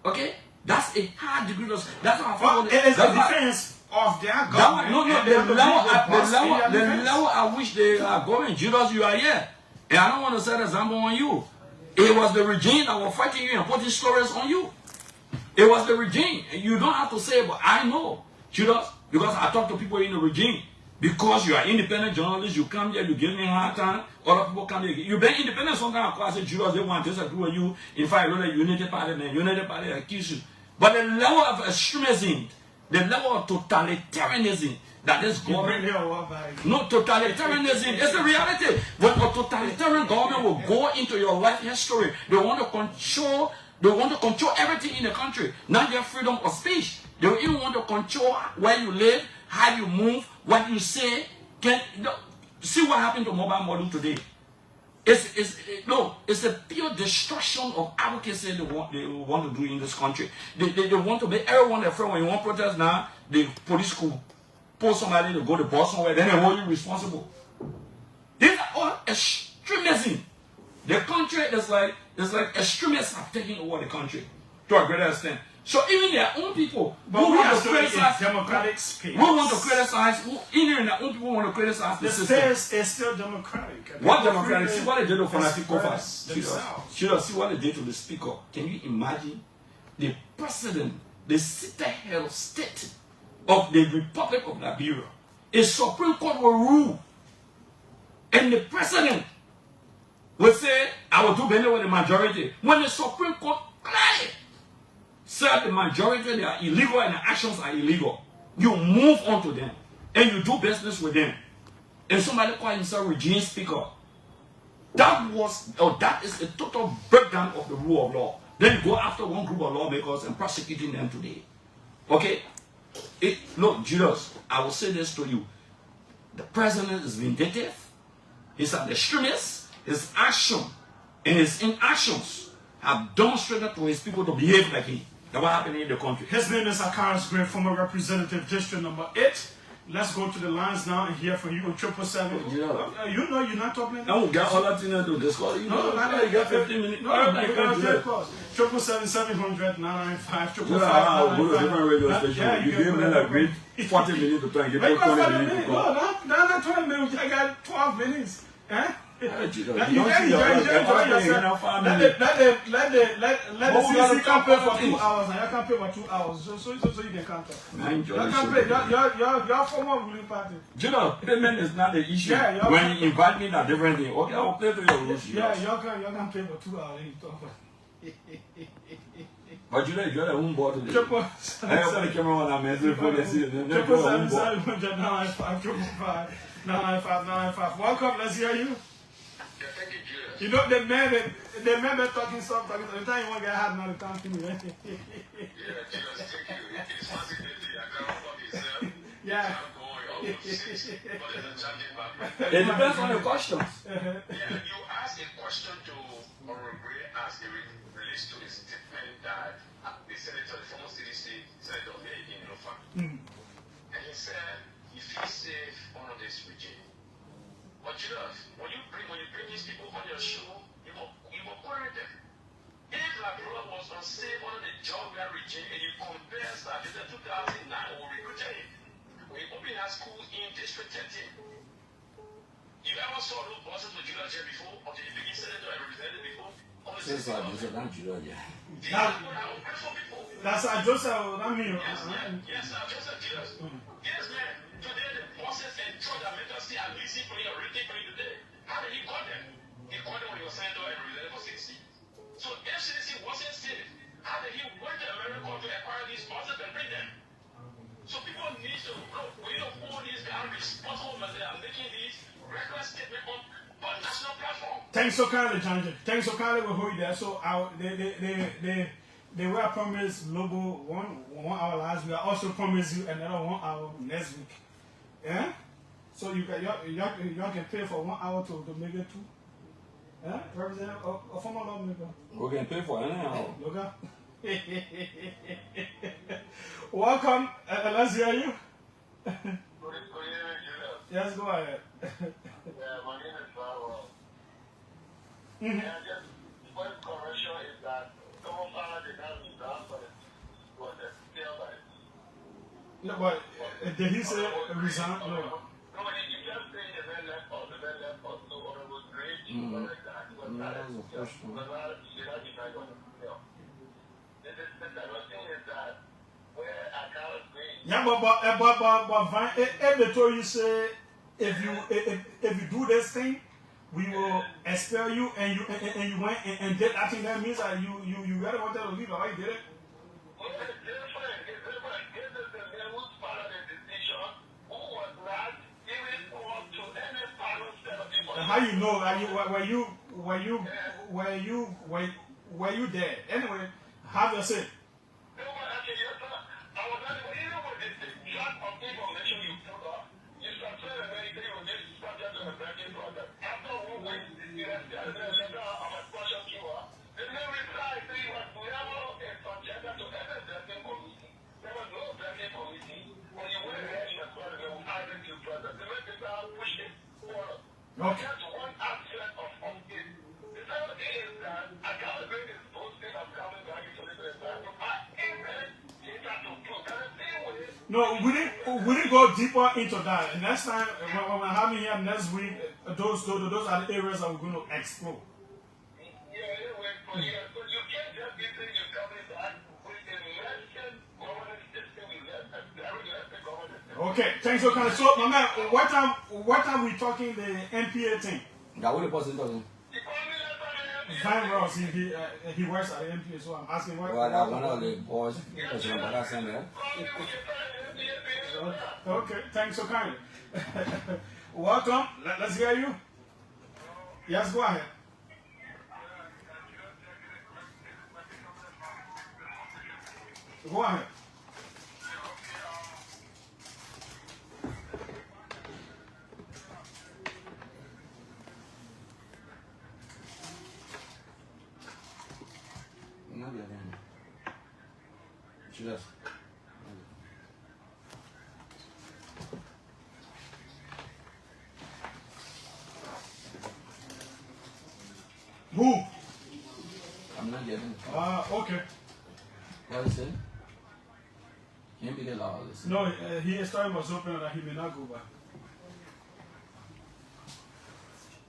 [SPEAKER 2] Okay? That's a hard degree of... That's how I found it.
[SPEAKER 1] It is the defense of their government.
[SPEAKER 2] The level at which they are going. Julius, you are here. And I don't want to set an example on you. It was the regime that was fighting you and putting stories on you. It was the regime. And you don't have to say it, but I know. Julius, because I talk to people in the regime. Because you are independent journalist, you come here, you give me a hard time. Other people come here. You've been independent sometimes. I say, Julius, they want to disagree with you. In fact, you're the Unity Party, man. Unity Party accuse you. But the level of extremism, the level of totalitarianism that this government... No, totalitarianism is the reality. When a totalitarian government will go into your life history, they want to control everything in the country, not your freedom of speech. They even want to control where you live, how you move, what you say. See what happened to mobile model today. It's a pure destruction of advocacy they want to do in this country. They want to make everyone their friend. When you want protest now, the police could post somebody to go to Boston somewhere, then they hold you responsible. These are all extremism. The country is like extremists have taken over the country to a greater extent. So even their own people
[SPEAKER 1] but
[SPEAKER 2] who
[SPEAKER 1] we
[SPEAKER 2] want
[SPEAKER 1] are
[SPEAKER 2] to
[SPEAKER 1] still in
[SPEAKER 2] criticize,
[SPEAKER 1] democratic space.
[SPEAKER 2] who want to criticize, even their own people want to criticize the system.
[SPEAKER 1] Space is still democratic.
[SPEAKER 2] What democratic? See what they did to Fanatic
[SPEAKER 1] themselves.
[SPEAKER 2] See what they did to the speaker. Can you imagine the president, the head of state of the Republic of Liberia, a Supreme Court will rule, and the president will say, I will do better with the majority. When the Supreme Court clearly said the majority, they are illegal and the actions are illegal, you move on to them and you do business with them. And somebody call himself regime speaker. That is a total breakdown of the rule of law. Then you go after one group of lawmakers and prosecuting them today. Okay? Look, Julius, I will say this to you. The president is vindictive. He's an extremist. His action and his inactions have demonstrated to his people to behave like him. That's what happened in the country.
[SPEAKER 1] His name is Acarous Moses Gray, former Representative District number 8. Let's go to the lines now and hear from you on 777. You know you're not talking.
[SPEAKER 2] I won't get all that thing to discuss. You know, you got 15 minutes.
[SPEAKER 1] No, 777 700 995
[SPEAKER 2] 555. Go to different radio station. You gave me like great 40 minutes to try and get 20 minutes to call.
[SPEAKER 1] No, not 20 minutes. I got 12 minutes. Eh?
[SPEAKER 2] You
[SPEAKER 1] Let the CCC campaign for 2 hours and I can pay for 2 hours so you can count it. Your former ruling party.
[SPEAKER 2] You know, payment is not the issue.
[SPEAKER 1] Yeah,
[SPEAKER 2] when you invite me, that's different thing. Okay, I'll play to your rules.
[SPEAKER 1] Yeah, you can pay for 2 hours.
[SPEAKER 2] But you're the home board today. I have the camera on. I'm answering for the season.
[SPEAKER 1] 777 995 995. Welcome, let's hear you.
[SPEAKER 3] Thank you, Julius.
[SPEAKER 1] You know, the man that talking stuff, the time you want to get hard now, the company, right?
[SPEAKER 3] Yeah, Julius, thank you. It's fascinating. I can't fuck yourself.
[SPEAKER 1] Yeah.
[SPEAKER 2] It depends on the questions.
[SPEAKER 3] Yeah, you asked a question to Honorable Gray as it relates to a statement that the senator, the former CDC senator made in Lofa. And he said he feels safe under this regime. But Julius, when you bring these people on your show, you will correct them. If Liberia was unsafe under the Julius regime and you compare that in 2009 when we recruited him, we opened our school in District 13. You ever saw those buses with Julius Jeh before? Or did you begin senator and representative before?
[SPEAKER 2] That's Julius Jeh.
[SPEAKER 1] That's a Joseph, I mean.
[SPEAKER 3] Yes, Joseph Julius. Yes, man. Today the bosses and truck that make us see a leasing for you or renting for you today. How did he call them? He called them when he was senator and representative for CDC. So if CDC wasn't safe, how did he went to America to acquire these buses and bring them? So people need to look, we don't hold these guys responsible when they are making these reckless statements on national platform.
[SPEAKER 1] Thanks so kindly, John. Thanks so kindly, we'll hold you there. So they were promised Lobo 1 hour last week. I also promised you another 1 hour next week. Yeah? So y'all can pay for 1 hour to make it 2. Yeah? Representative a former lawmaker.
[SPEAKER 2] We can pay for it anyhow.
[SPEAKER 1] Look. Welcome. Let's hear you. Yes, go ahead.
[SPEAKER 3] Yeah, my name is Boakai. Yeah, just one correction is that someone found the guy who died for the still by.
[SPEAKER 1] No, but did he say resign? No.
[SPEAKER 3] No, he just saying the man left us, so Honorable Gray, correct that. But that is just, but that should not be right on the still. The other thing is that where Acarous Moses.
[SPEAKER 1] Yeah, but if they told you say if you do this thing, we will expel you, and you went and did. I think that means that you really wanted to leave. Why you did it?
[SPEAKER 3] It's different. This is the man who's part of the decision who was not even on to any final step of the.
[SPEAKER 1] How you know? Were you there? Anyway, have your say.
[SPEAKER 3] No, but actually, I was not even with the shot of information you put up. You started a very clear on this subject of the banking product. After one week, you have the letter of a question to her. The main reply to you was never a subject to any banking committee. There was no banking committee. When you went ahead and started the argument to product, the main reply pushed it forward.
[SPEAKER 1] Okay.
[SPEAKER 3] That's one aspect of it. The other
[SPEAKER 1] No, we didn't go deeper into that. And next time, when we're having here next week, those are the areas that we're going to explore.
[SPEAKER 3] So you can't just be saying you tell me that with the election governance system,
[SPEAKER 1] okay, thanks for coming. So, my man, what time we talking the MPA thing?
[SPEAKER 4] That what the person talking?
[SPEAKER 1] Van Ross, he works at the MPA, so I'm asking what.
[SPEAKER 4] Well, that one of the boys,
[SPEAKER 1] okay, thanks for coming. Welcome. Let's hear you. Yes, go ahead. Go ahead.
[SPEAKER 4] Yes.
[SPEAKER 1] Who?
[SPEAKER 4] I'm not getting it.
[SPEAKER 1] Okay.
[SPEAKER 4] What is it? Can't be the law.
[SPEAKER 1] No, his time was open that he may not go back.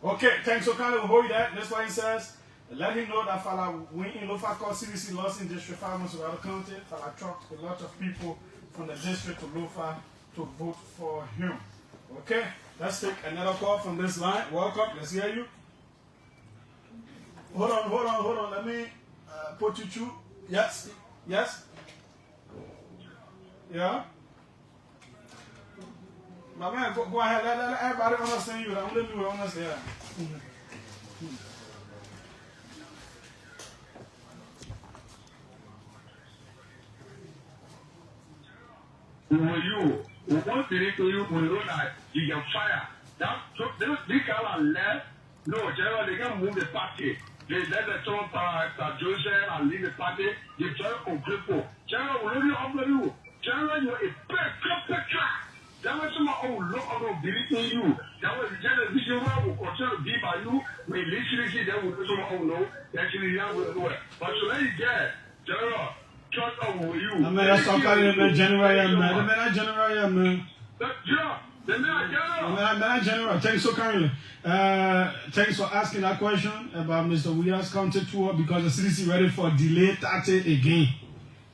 [SPEAKER 1] Okay, thanks for kind of hold that. That's why he says, let him know that Fala went in Lofa called CDC lost in District 5 months without county. Fala trucked a lot of people from the district to Lofa to vote for him. Okay, let's take another call from this line. Welcome, let's hear you. Hold on. Let me put you through. Yes. Yeah. My man, go ahead. Let everybody understand you. Don't let me understand.
[SPEAKER 5] You want to to you when you that you can fire. That so this guy left. No, general, they can move the party. They let the Trump Julius Jeh and leave the party. They try to conclude. General, will you offer you? General, you are a perfect track. That was some of believe in you. That was the general vision will continue to be by you. We literally that will do some no. Actually, that will do it. But so let you get general. Trust over you.
[SPEAKER 1] I mean, that's all kind of January, man. January, man.
[SPEAKER 5] Yeah. The man
[SPEAKER 1] General, thanks so kindly. Thanks for asking that question about Mr. Weah's county tour because the CDC ready for delayed 30 again.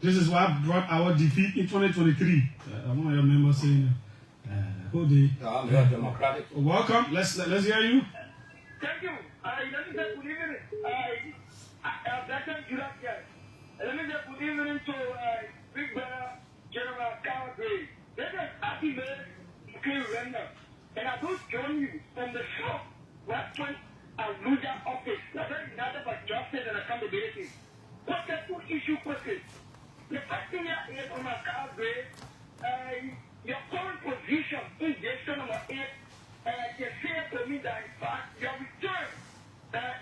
[SPEAKER 1] This is what brought our defeat in 2023. I'm one of your members saying, hold it.
[SPEAKER 4] I'm very democratic.
[SPEAKER 1] Welcome. Let's hear you.
[SPEAKER 5] Thank you. Let me say good evening. That's Julius Jeh. Let me say good evening to Big Brother General Acarous Gray. This is happy man. And I don't join you from the shop weapon and loser office. That's another for justice and accountability. What's the two issue question? The first thing is on Acarous Gray, your current position in gestion number 8, they say to me that in fact your return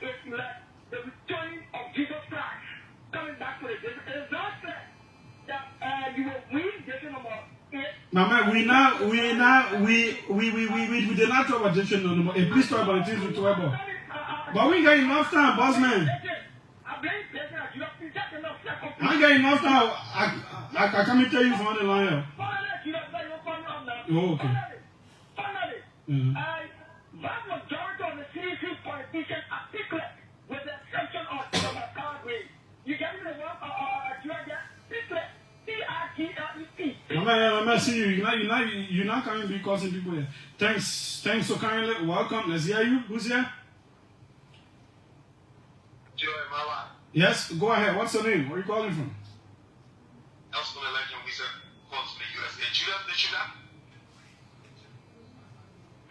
[SPEAKER 5] is like the return of Jesus Christ coming back to the desert. It is not said that you will win gestion number 8.
[SPEAKER 1] Mama, we did not talk about Egyptian no more. Please talk about the things we talk about. But we got enough time, boss man. I got enough time. I come and tell you from the line. Oh, okay.
[SPEAKER 5] Vast majority of the CDC politicians are secret, with the exception of Acarous Gray. You get me the one secret.
[SPEAKER 1] I'm not see you. You're not coming to be causing people here. Thanks so kindly. Welcome. Let's hear you. Who's here?
[SPEAKER 3] Joy, Mama.
[SPEAKER 1] Yes, go ahead. What's your name? Where are you calling from?
[SPEAKER 3] Else from election, we said, calls to the USA. Julius, they should have.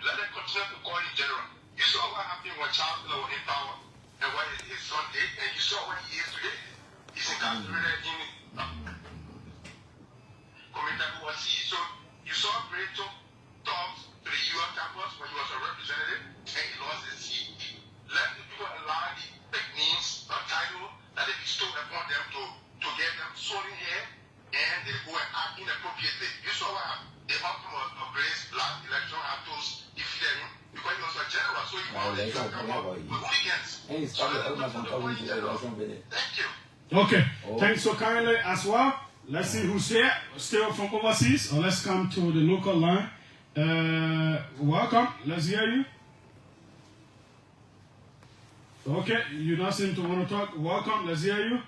[SPEAKER 3] Let them continue to call in general. You saw what happened when Charles Miller was in power and what his son did, and you saw what he is today. He's incarcerated in so you saw Breto talks to the UN campus when he was a representative and he lost his seat. Let the people allow the big names or title that they bestowed upon them to get them sorting here and they go and act inappropriately. You saw what happened. The outcome of Gray's last election after defeated him because he was a general, so he wanted to come up with hooligans. So let them know. Thank you.
[SPEAKER 1] Okay. Thanks so kindly as well. Let's see who's here. Still from overseas, or let's come to the local line. Welcome. Let's hear you. Okay, you now seem to want to talk. Welcome. Let's hear you.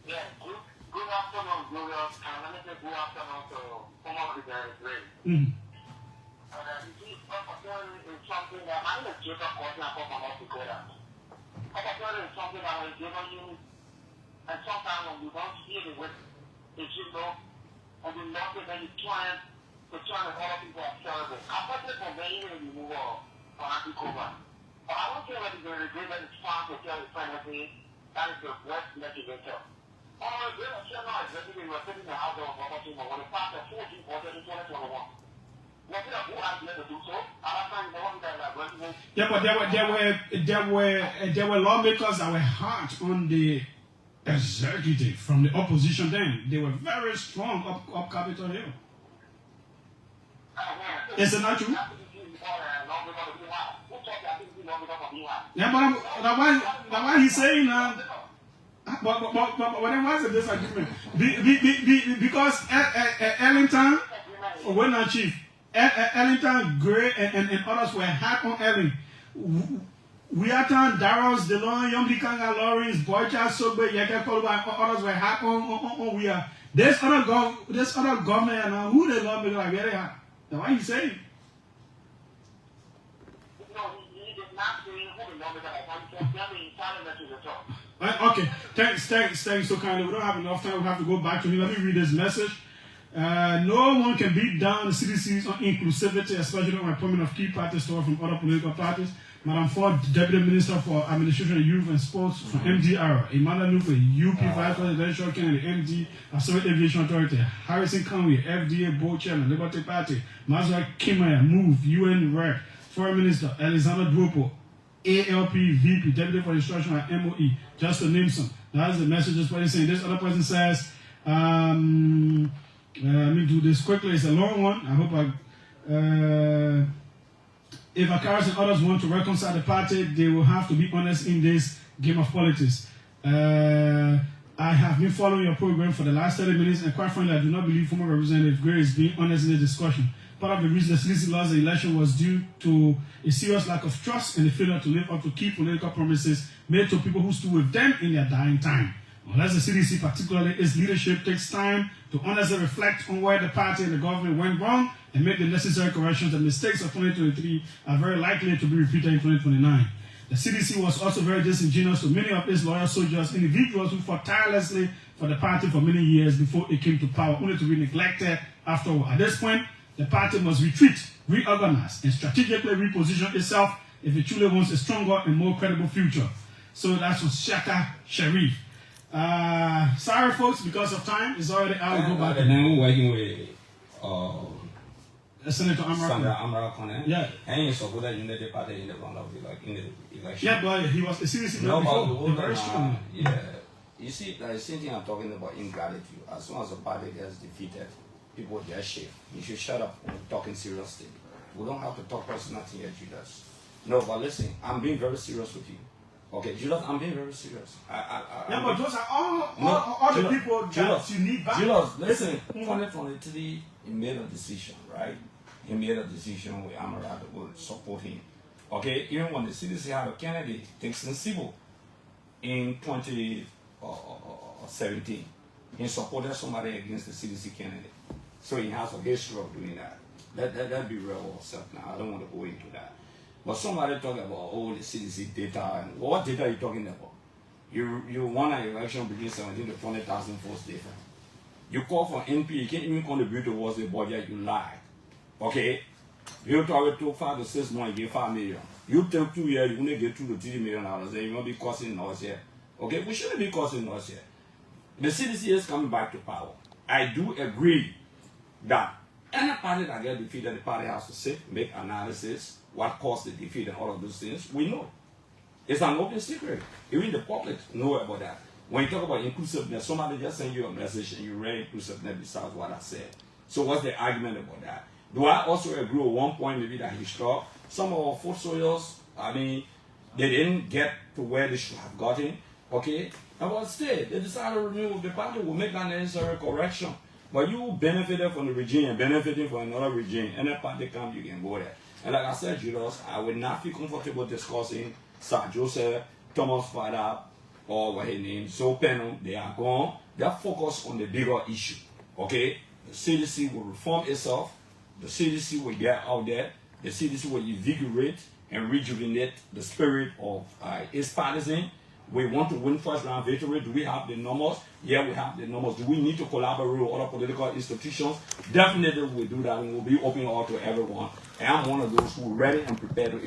[SPEAKER 5] Yeah, good afternoon, Julius. Let me say good afternoon to former Representative Gray. You see, opportunity is something that I'm a Jacob Courtney from North Dakota. Opportunity is something that was given you, and sometimes when you don't see it with the Jacob, and you look at then you try to turn and other people are terrible. I'm not just for many when you move on from Anticoba. But I don't care whether it's going to agree that it's fine to tell your friend that that is the worst legislator. Oh, they were still not executive, they were sitting in the house of Robert when they passed the 14th order in 2021. Was it a good idea to do so? At that time, the one that resident.
[SPEAKER 1] Yeah, but there were lawmakers that were hard on the executive from the opposition then. They were very strong up Capitol Hill. Is it not true? Yeah, but why he's saying but then why is the disagreement? Because Ellington, when our chief, Ellington, Gray, and others were hard on Ellen. Weah, Darrows, DeLon, Yomdikanga, Lawrence, Boakai, Sogbe, Yeke Koluba, and others were hard on Weah. This other government, who they love, like very hard. Now why you saying? Okay, thanks so kindly. We don't have enough time. We have to go back to him. Let me read this message. No one can beat down the CDC's on inclusivity, especially on appointment of key parties from other political parties. Madam Ford, Deputy Minister for Administration, Youth and Sports from MDR. Emmanuel Lupe, UP Vice Presidential Candidate, MD, Civil Aviation Authority. Harrison Conway, FDA Board Chairman, Liberty Party. Mazra Kimaya, MOVE, UN Rep. Foreign Minister, Alexander Dropo, ALP VP, Deputy for Instruction at MOE, just to name some. That's the message this person saying. This other person says, let me do this quickly. It's a long one. I hope if Acarous and others want to reconcile the party, they will have to be honest in this game of politics. I have been following your program for the last 30 minutes, and quite frankly, I do not believe former Representative Gray is being honest in the discussion. Part of the reason the CDC lost the election was due to a serious lack of trust and the failure to live up to key political promises made to people who stood with them in their dying time. Unless the CDC, particularly its leadership, takes time to honestly reflect on where the party and the government went wrong and make the necessary corrections, the mistakes of 2023 are very likely to be repeated in 2029. The CDC was also very disingenuous to many of its loyal soldiers, individuals who fought tirelessly for the party for many years before it came to power, only to be neglected afterward. At this point, the party must retreat, reorganize, and strategically reposition itself if it truly wants a stronger and more credible future. So that's from Shaka Sharif. Sorry, folks, because of time, it's already out. Go back.
[SPEAKER 2] And then we're working with
[SPEAKER 1] Senator
[SPEAKER 2] Amra.
[SPEAKER 1] Yeah.
[SPEAKER 2] And he supported United Party in the run of in the election.
[SPEAKER 1] Yeah, but he was a serious
[SPEAKER 2] before.
[SPEAKER 1] Very strong.
[SPEAKER 2] Yeah. You see, the same thing I'm talking about ingratitude. As soon as a party gets defeated, people just shake. You should shut up when talking seriously. We don't have to talk personality here, Julius. No, but listen, I'm being very serious with you. Okay, Julius, I'm being very serious.
[SPEAKER 1] Yeah, but those are all the people that you need back.
[SPEAKER 2] Julius, listen, 2023, he made a decision, right? He made a decision with Amara that would support him. Okay, even when the CDC had a candidate, Dixon Sibyl, in 2017, he supported somebody against the CDC candidate. So he has a history of doing that. That'd be real self now. I don't want to go into that. But somebody talking about the CDC data, and what data are you talking about? You won an election between 17 to 20,000 votes data. You call for NP, you can't even contribute towards the budget, you lie. Okay? You took 5 to 6 months, you gave 5 million. You take 2 years, you're going to get $2 to $3 million, and you won't be costing us here. Okay? We shouldn't be costing us here. The CDC is coming back to power. I do agree that any party that gets defeated, the party has to sit, make analysis, what caused the defeat and all of those things. We know. It's an open secret. Even the public know about that. When you talk about inclusiveness, somebody just sent you a message and you read inclusiveness besides what I said. So what's the argument about that? Do I also agree with one point maybe that he struck? Some of our foot soldiers, I mean, they didn't get to where they should have gotten. Okay? But still, they decided to remove the party, will make that necessary correction. But you benefited from the regime, benefiting from another regime. Any party come, you can go there. And like I said, Julius, I would not feel comfortable discussing Sir Joseph, Thomas Father, or what his name, so Penal. They are gone. They are focused on the bigger issue. Okay? The CDC will reform itself. The CDC will get out there. The CDC will invigorate and rejuvenate the spirit of its partisan. We want to win first round victory. Do we have the numbers? Yeah, we have the numbers. Do we need to collaborate with other political institutions? Definitely we'll do that, and we'll be open all to everyone. And I'm one of those who are ready and prepared to